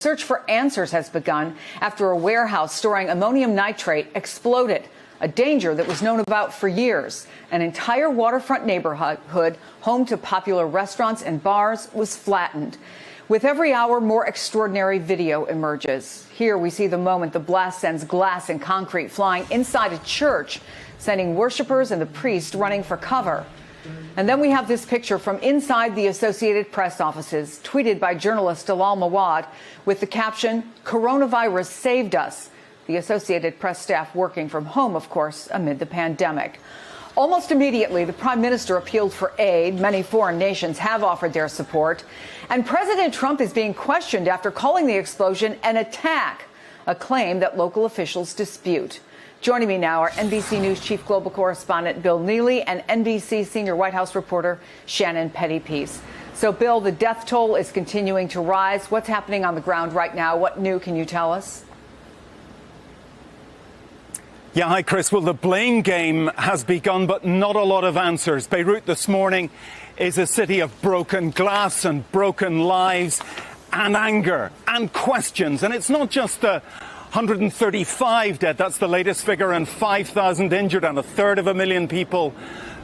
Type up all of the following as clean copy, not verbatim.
Search for answers has begun after a warehouse storing ammonium nitrate exploded, a danger that was known about for years. An entire waterfront neighborhood, home to popular restaurants and bars, was flattened. With every hour, more extraordinary video emerges. Here we see the moment the blast sends glass and concrete flying inside a church, sending worshipers and the priest running for cover. And then we have this picture from inside the Associated Press offices, tweeted by journalist Dalal Mawad, with the caption, "Coronavirus saved us." The Associated Press staff working from home, of course, amid the pandemic. Almost immediately, the Prime Minister appealed for aid. Many foreign nations have offered their support. And President Trump is being questioned after calling the explosion an attack, a claim that local officials dispute. Joining me now are NBC News Chief Global Correspondent Bill Neely and NBC Senior White House reporter Shannon Pettypiece. So, Bill, the death toll is continuing to rise. What's happening on the ground right now? What new can you tell us? Yeah, hi, Chris. Well, the blame game has begun, but not a lot of answers. Beirut this morning is a city of broken glass and broken lives and anger and questions. And it's not just the 135 dead, that's the latest figure, and 5,000 injured, and 1/3 people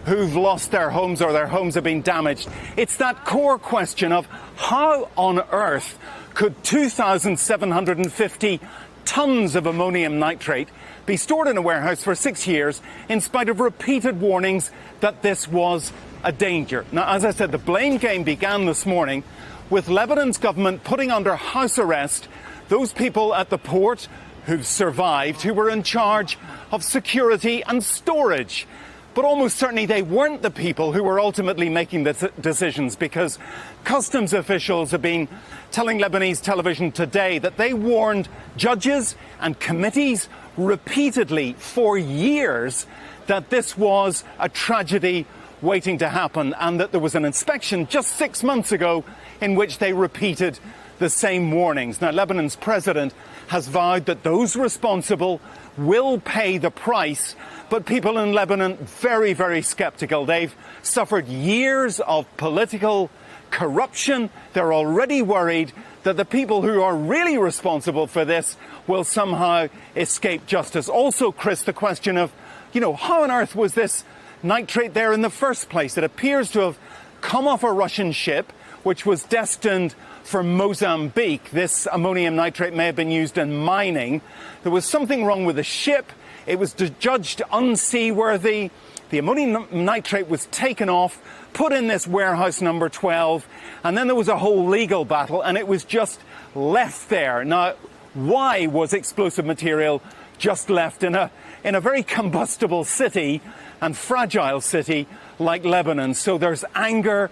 who've lost their homes or their homes have been damaged. It's that core question of how on earth could 2,750 tons of ammonium nitrate be stored in a warehouse for 6 years in spite of repeated warnings that this was a danger. Now, as I said, the blame game began this morning with Lebanon's government putting under house arrest those people at the port who've survived, who were in charge of security and storage. But almost certainly they weren't the people who were ultimately making the decisions, because customs officials have been telling Lebanese television today that they warned judges and committees repeatedly for years that this was a tragedy waiting to happen, and that there was an inspection just 6 months ago in which they repeated the same warnings. Now, Lebanon's president has vowed that those responsible will pay the price, but people in Lebanon very, very skeptical. They've suffered years of political corruption. They're already worried that the people who are really responsible for this will somehow escape justice. Also, Chris, the question of, how on earth was this nitrate there in the first place? It appears to have come off a Russian ship which was destined for Mozambique. This ammonium nitrate may have been used in mining. There was something wrong with the ship. It was judged unseaworthy. The ammonium nitrate was taken off, put in this warehouse number 12, and then there was a whole legal battle, and it was just left there. Now, why was explosive material just left in a very combustible city and fragile city like Lebanon? So there's anger,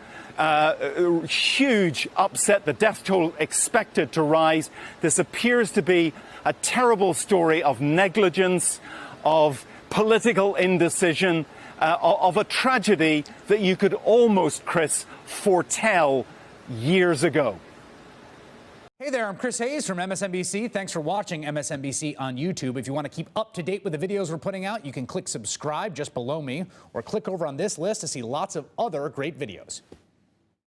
huge upset, the death toll expected to rise. This appears to be a terrible story of negligence, of political indecision, of a tragedy that you could almost, Chris, foretell years ago. Hey there, I'm Chris Hayes from MSNBC. Thanks for watching MSNBC on YouTube. If you want to keep up to date with the videos we're putting out, you can click subscribe just below me, or click over on this list to see lots of other great videos.